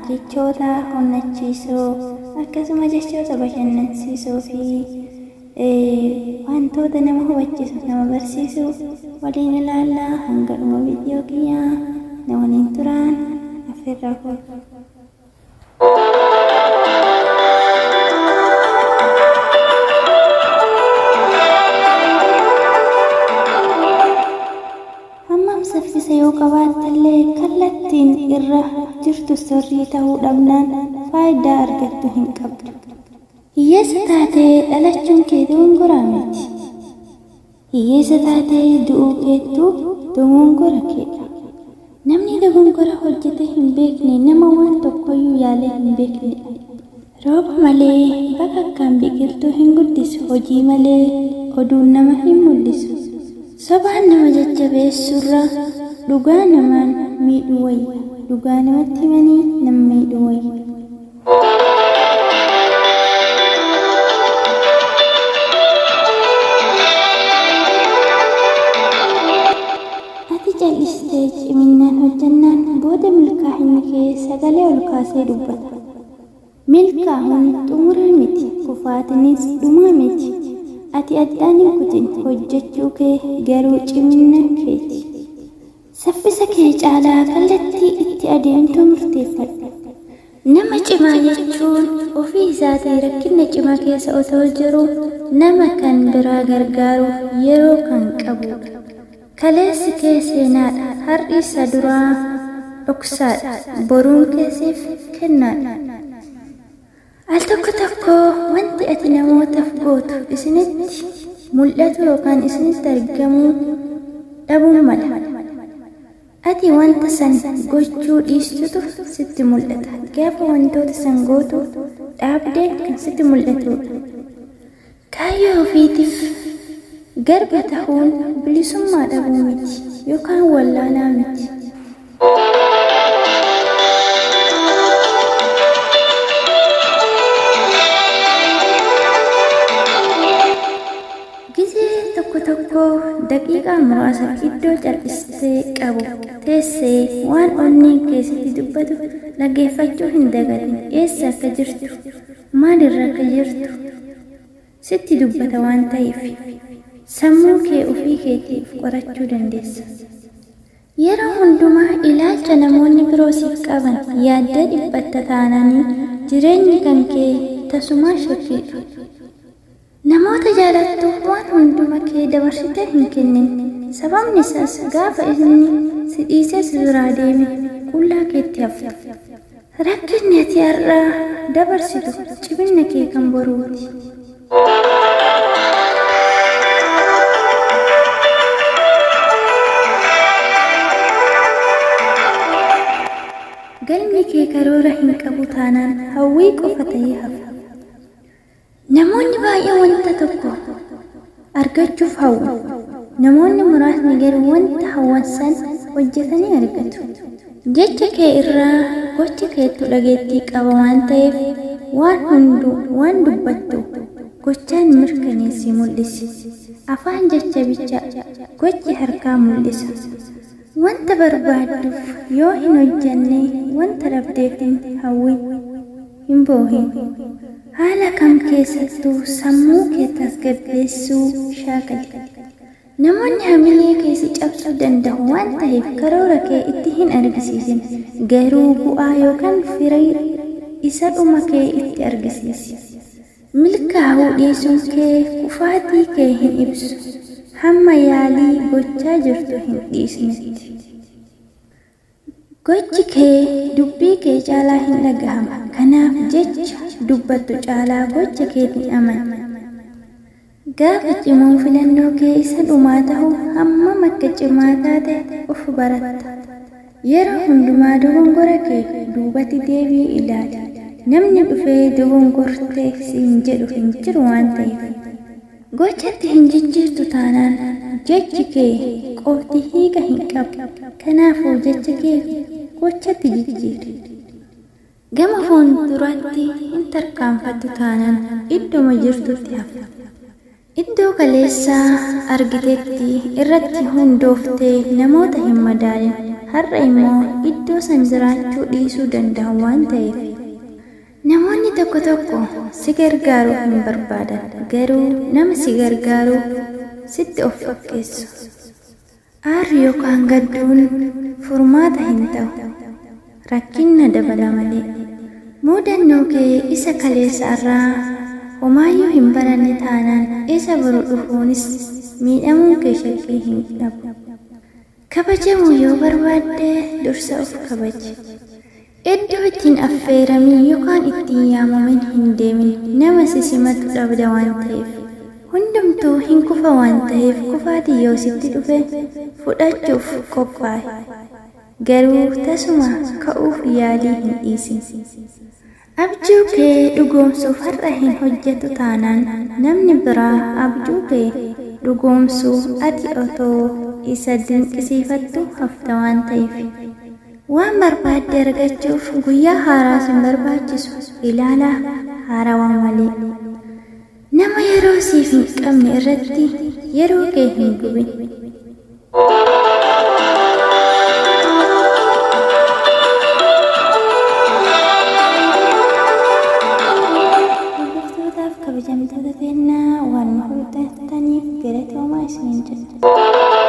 jechoota onnachiisoo akkasuma jechoota bashannansiisoo fi wantoota nama hubachiisu nama barsiisu waliin ilaallaa. Hanga dhuma viidiyoo kiyyaa na waliin turaan affeerraa koo. Saffisa yoo qabaattallee kallattiin irra jirtu sirrii ta'uu dhabnaan faayidaa argattu hin qabdu. Hiyyeessa taatee dhalachuun kee dogongoraa miti. Hiyyeessa taatee du'uu keettu dogongora keedha. Namni dogongora hojjete hin beekne nama waan tokkoyyuu yaalee hin beeknedha. Rooba malee bakka akkaan biqiltuu hin guddisu. Hojii malee oduun nama hin mul'isu. Sobaan nama jajjabeessurra dhugaa namaan miidhuu wayya. Dhugaa namatti himanii nama miidhuu wayya. Ati jal'istee ciminaan hojjannaan booda milkaa'inni kee sagalee ol kaasee dubbata. Milkaa'uun xumuraa miti, kufaatinis dhumaa miti. Ati addaan hin kutin hojjechuu kee garuu cimina keeti. Saffisa kee caalaa kallattii itti adeemtu murteeffadhu. Nama cimaa jechuun ofii isaatii rakkina cimaa keessa otoo jiru nama kan biraa gargaaru yeroo kan qabudha. Kaleessi kee seenaadha, har'i isa duraa dhoksaadha, boruun keessiif kennaadha. Al tokko tokko wanti ati namootaaf gootu isinitti mul'atu yookaan isinitti argamu dhabuu mala. Ati wanta san gochuu dhiistutu sitti mul'ata. Gaafa wantoota san gootu dhaabdee kan sitti mul'atudha. Kaayyoo ofiitiif garba ta'uun bilisummaa dhabuu miti yookaan wallaalaa miti. Tokko daqiiqaa muraasa iddoo cal'istee qabu teessee waan onneen keessatti dubbatu dhaggeeffachuu hin dagatin. Eessa akka jirtu, maalirra akka jirtu sitti dubbata waan ta'eef sammuu kee ofii keetiif qorachuu dandeessa. Yeroo hundumaa ilaalcha namoonni biroo siif qaban yaaddee dhiphatta taananii jireenyi kan kee tasumaa shakkiidha. Namoota jaalattu waan hunduma kee dabarsitee hin kennin. Sababni isaas gaafa inni si dhiisee si biraa deeme qullaa keetti hafta. Rakkinni ati har'aa dabarsitu cimina kee kan boruuti. Galmi kee karoora hin qabu taanaan hawwii qofa ta'ee hafa. Namoonni baay'ee wanta tokko argachuuf hawwu. Namoonni muraasni garuu wanta hawwan san hojjetanii argatu. Jecha kee irraa gochi keetu dhageettii qaba waan ta'eef waan dubbattu gochaan mirkaneessi mul'isi. Afaan jecha bicha gochi harkaa mul'isa. Wanta barbaadduuf yoo hin hojjenne wanta dhabdeef hin hawwin, hin boohin. Haala kam keessattuu sammuu kee tasgabbeessuu shaakali. Namoonni hamilee keessa cabsuu danda'u waan ta'eef karoora kee itti hin argisiisin. Garuu bu'aa yookaan firii isa dhuma kee itti argisiisi. Milkaa'uu dhiisuun kee kufaatii kee hin ibsu. Hamma yaalii gochaa jirtu hin dhiisnetti. Gochi kee dubbii kee caalaa hin dhagahama. Kanaaf jecha dubbattu caalaa gocha keetiin amani. Gaafa cimuun filannoo kee isa dhumaa ta'u hammam akka cimaa taate of baratta. Yeroo hundumaa dogongora kee duubatti deebii ilaali. Namni dhufee dogongortee siin jedhu hin jiru waan ta'eef. Gochatti hin jijjiirtu taanaan jechi kee qofti hiika hin qabu. Kanaafuu jecha kee gochatti jijjiiri. Gama fuulduraatti hin tarkaanfattu taanaan idduma jirtutti hafa. Iddoo kaleessaa argitetti irratti hundooftee namoota hin madaalin har'a immoo iddoo san jiraachuu dhiisuu danda'u waan ta'eef. Namoonni tokko tokko si gargaaruu hin barbaadan, garuu nama si gargaaru sitti of fakkeessu. Aarri yookaan gadduun furmaata hin ta'u, rakkinna dabala malee. Mudannoo kee isa kaleessa irraa homaayyuu hin baranne taanaan isa boru dhufuunis miidhamuun kee shakkii hin qabu. Kabajamuu yoo barbaadde dursa of kabaji. Iddoo ittiin affeeramii yookaan ittiin yaamamin hin deemin nama si simatu dhabda waan ta'eef. Hundumtuu hin kufa waan ta'eef kufaatii yoo sitti dhufe fudhachuuf qophaa'e. Garuu tasuma ka'uuf yaalii hin dhiisin. Abjuu kee dhugoomsuuf har'a hin hojjetu taanaan namni biraa abjuu kee dhugoomsuu ati otoo isa dinqisiifattu hafta waan ta'eef. Waan barbaadde argachuuf guyyaa haaraa sin barbaachisu ilaalaa haarawaa malee. Nama yeroo siif hin qabne irratti yeroo kee hin gubin. Kabajamtoota keenyaa waan nu hordofaniif galatoomaa isiniin jenna.